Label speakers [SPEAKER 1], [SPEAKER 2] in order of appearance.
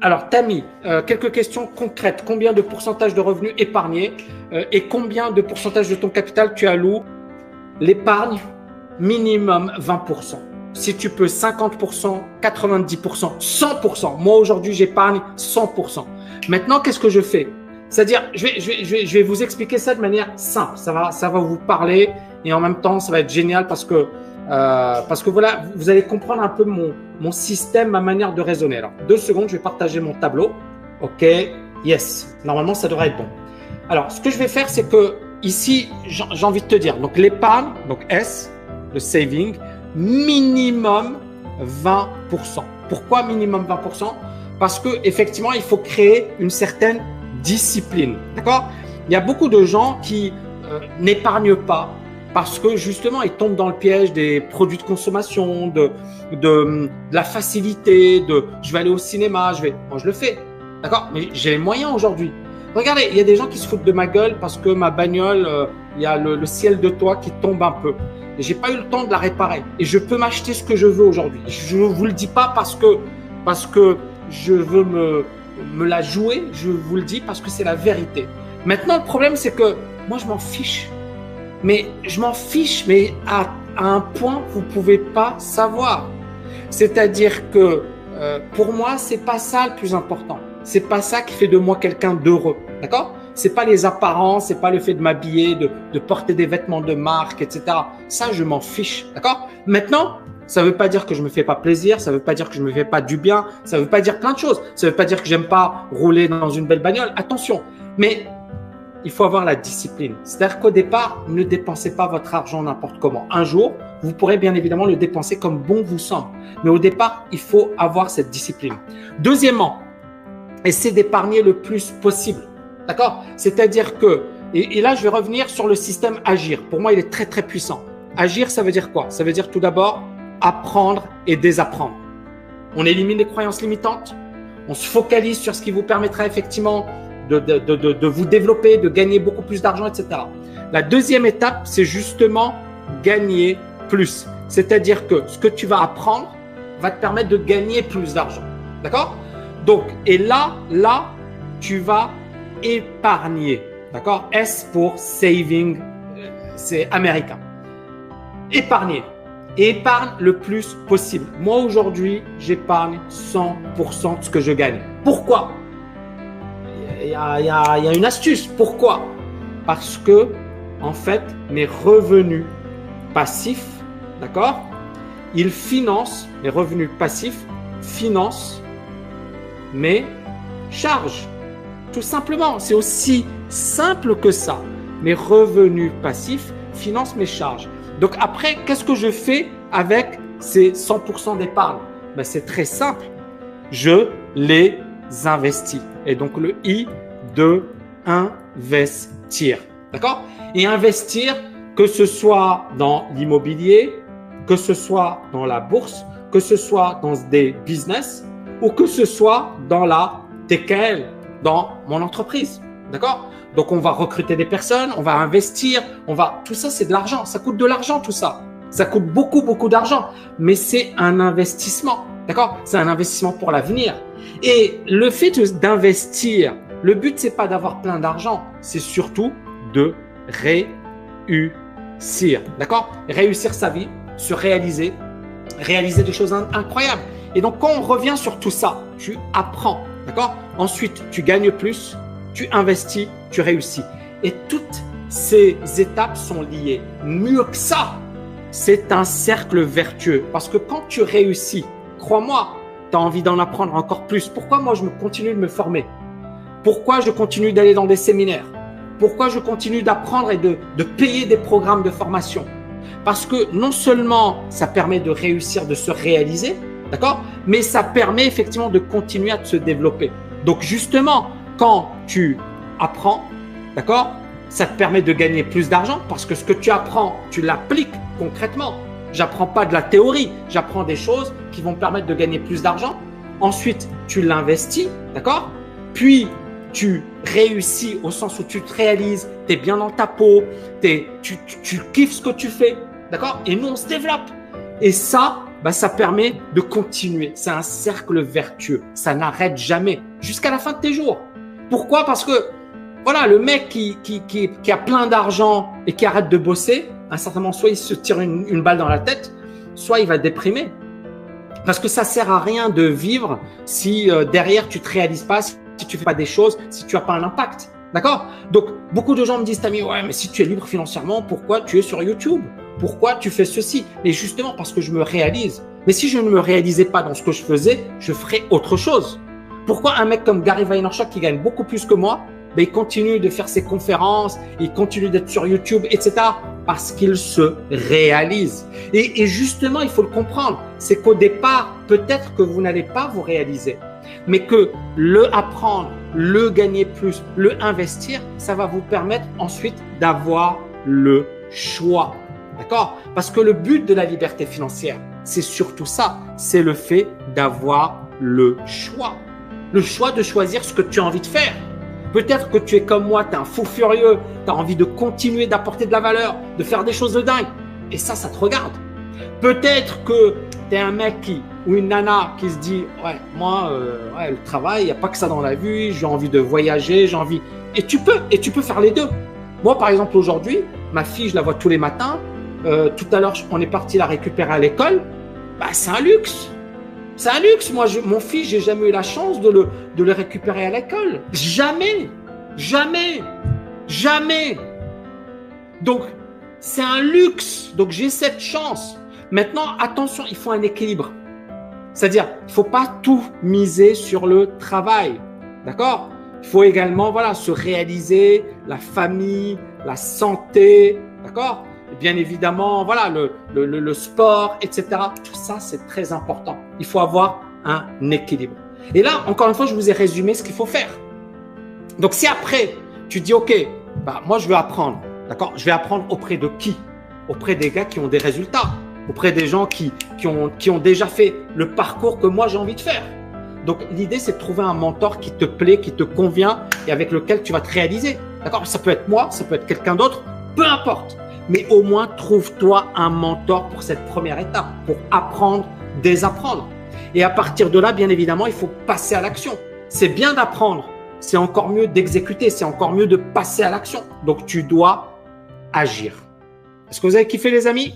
[SPEAKER 1] Alors, Tammy, quelques questions concrètes. Combien de pourcentage de revenus épargnés et combien de pourcentage de ton capital tu alloues l'épargne? Minimum 20%. Si tu peux 50%, 90%, 100%. Moi, aujourd'hui, j'épargne 100%. Maintenant, qu'est-ce que je fais? C'est-à-dire, je vais vous expliquer ça de manière simple. Ça va vous parler et en même temps, ça va être génial parce que voilà, vous allez comprendre un peu mon système, ma manière de raisonner. Alors, 2 secondes, je vais partager mon tableau. OK, yes. Normalement, ça devrait être bon. Alors, ce que je vais faire, c'est que ici, j'ai envie de te dire, donc l'épargne, donc S, le saving, minimum 20%. Pourquoi minimum 20%? Parce que effectivement, il faut créer une certaine discipline. D'accord? Il y a beaucoup de gens qui n'épargnent pas parce que justement, ils tombent dans le piège des produits de consommation, de la facilité, je vais aller au cinéma, moi je le fais. D'accord? Mais j'ai les moyens aujourd'hui. Regardez, il y a des gens qui se foutent de ma gueule parce que ma bagnole, il y a le ciel de toit qui tombe un peu. Et j'ai pas eu le temps de la réparer. Et je peux m'acheter ce que je veux aujourd'hui. Je ne vous le dis pas parce que je veux me la jouer. Je vous le dis parce que c'est la vérité. Maintenant, le problème, c'est que moi, je m'en fiche. Mais je m'en fiche, mais à un point que vous ne pouvez pas savoir. C'est-à-dire que pour moi, c'est pas ça le plus important. C'est pas ça qui fait de moi quelqu'un d'heureux. D'accord? C'est pas les apparences, c'est pas le fait de m'habiller, de porter des vêtements de marque, etc. Ça, je m'en fiche. D'accord? Maintenant, ça veut pas dire que je me fais pas plaisir, ça veut pas dire que je me fais pas du bien, ça veut pas dire plein de choses. Ça veut pas dire que j'aime pas rouler dans une belle bagnole. Attention. Mais il faut avoir la discipline. C'est-à-dire qu'au départ, ne dépensez pas votre argent n'importe comment. Un jour, vous pourrez bien évidemment le dépenser comme bon vous semble. Mais au départ, il faut avoir cette discipline. Deuxièmement, essayez d'épargner le plus possible. D'accord? C'est-à-dire que, et là, je vais revenir sur le système Agir. Pour moi, il est très, très puissant. Agir, ça veut dire quoi? Ça veut dire tout d'abord apprendre et désapprendre. On élimine les croyances limitantes. On se focalise sur ce qui vous permettra effectivement de vous développer, de gagner beaucoup plus d'argent, etc. La deuxième étape, c'est justement gagner plus. C'est-à-dire que ce que tu vas apprendre va te permettre de gagner plus d'argent. D'accord? Donc, et là, tu vas épargner. D'accord? S pour saving, c'est américain. Épargner. Et épargne le plus possible. Moi, aujourd'hui, j'épargne 100% de ce que je gagne. Pourquoi? Il y a une astuce. Pourquoi? Parce que, en fait, mes revenus passifs, d'accord? Ils financent, mes revenus passifs financent mes charges. Tout simplement, c'est aussi simple que ça. Mes revenus passifs financent mes charges. Donc après, qu'est-ce que je fais avec ces 100% d'épargne? Ben, c'est très simple. Je les investis. Et donc le I de investir. D'accord? Et investir, que ce soit dans l'immobilier, que ce soit dans la bourse, que ce soit dans des business ou que ce soit dans la TKL, dans mon entreprise. D'accord? Donc, on va recruter des personnes, on va investir, tout ça, c'est de l'argent. Ça coûte de l'argent, tout ça. Ça coûte beaucoup, beaucoup d'argent. Mais c'est un investissement. D'accord? C'est un investissement pour l'avenir. Et le fait d'investir, le but, c'est pas d'avoir plein d'argent. C'est surtout de réussir. D'accord? Réussir sa vie, se réaliser des choses incroyables. Et donc, quand on revient sur tout ça, tu apprends. D'accord? Ensuite, tu gagnes plus, tu investis, tu réussis. Et toutes ces étapes sont liées. Mieux que ça, c'est un cercle vertueux. Parce que quand tu réussis, crois-moi, tu as envie d'en apprendre encore plus. Pourquoi moi, je continue de me former? Pourquoi je continue d'aller dans des séminaires? Pourquoi je continue d'apprendre et de payer des programmes de formation? Parce que non seulement ça permet de réussir, de se réaliser, d'accord? Mais ça permet effectivement de continuer à se développer. Donc justement, quand tu apprends, d'accord, ça te permet de gagner plus d'argent parce que ce que tu apprends, tu l'appliques concrètement. J'apprends pas de la théorie, j'apprends des choses qui vont me permettre de gagner plus d'argent. Ensuite, tu l'investis, d'accord? Puis, tu réussis au sens où tu te réalises, tu es bien dans ta peau, tu kiffes ce que tu fais, d'accord? Et nous, on se développe. Et ça, bah, ça permet de continuer. C'est un cercle vertueux. Ça n'arrête jamais jusqu'à la fin de tes jours. Pourquoi? Parce que voilà, le mec qui a plein d'argent et qui arrête de bosser, certainement, soit il se tire une balle dans la tête, soit il va déprimer. Parce que ça sert à rien de vivre si derrière tu te réalises pas, si tu fais pas des choses, si tu as pas un impact. D'accord? Donc, beaucoup de gens me disent, Tammy, ouais, mais si tu es libre financièrement, pourquoi tu es sur YouTube? Pourquoi tu fais ceci? Mais justement parce que je me réalise. Mais si je ne me réalisais pas dans ce que je faisais, je ferais autre chose. Pourquoi un mec comme Gary Vaynerchuk qui gagne beaucoup plus que moi, ben, il continue de faire ses conférences, il continue d'être sur YouTube, etc. Parce qu'il se réalise. Et justement, il faut le comprendre. C'est qu'au départ, peut-être que vous n'allez pas vous réaliser, mais que le apprendre, le gagner plus, le investir, ça va vous permettre ensuite d'avoir le choix. D'accord? Parce que le but de la liberté financière, c'est surtout ça. C'est le fait d'avoir le choix. Le choix de choisir ce que tu as envie de faire. Peut-être que tu es comme moi, tu es un fou furieux, tu as envie de continuer d'apporter de la valeur, de faire des choses de dingue. Et ça te regarde. Peut-être que tu es un mec ou une nana qui se dit « Ouais, moi, le travail, il n'y a pas que ça dans la vie, j'ai envie de voyager, j'ai envie… » Et tu peux faire les deux. Moi, par exemple, aujourd'hui, ma fille, je la vois tous les matins. Tout à l'heure, on est parti la récupérer à l'école. Bah, c'est un luxe. C'est un luxe. Moi, mon fils, j'ai jamais eu la chance de le récupérer à l'école. Jamais. Jamais. Jamais. Donc, c'est un luxe. Donc, j'ai cette chance. Maintenant, attention, il faut un équilibre. C'est-à-dire, il ne faut pas tout miser sur le travail. D'accord? Il faut également, voilà, se réaliser, la famille, la santé. D'accord? Et bien évidemment, voilà, le sport, etc. Tout ça, c'est très important. Il faut avoir un équilibre. Et là, encore une fois, je vous ai résumé ce qu'il faut faire. Donc, si après, tu dis, OK, bah, moi, je veux apprendre. D'accord? Je vais apprendre auprès de qui? Auprès des gars qui ont des résultats. Auprès des gens qui ont déjà fait le parcours que moi, j'ai envie de faire. Donc, l'idée, c'est de trouver un mentor qui te plaît, qui te convient et avec lequel tu vas te réaliser. D'accord? Ça peut être moi, ça peut être quelqu'un d'autre, peu importe. Mais au moins, trouve-toi un mentor pour cette première étape, pour apprendre, désapprendre. Et à partir de là, bien évidemment, il faut passer à l'action. C'est bien d'apprendre, c'est encore mieux d'exécuter, c'est encore mieux de passer à l'action. Donc, tu dois agir. Est-ce que vous avez kiffé, les amis?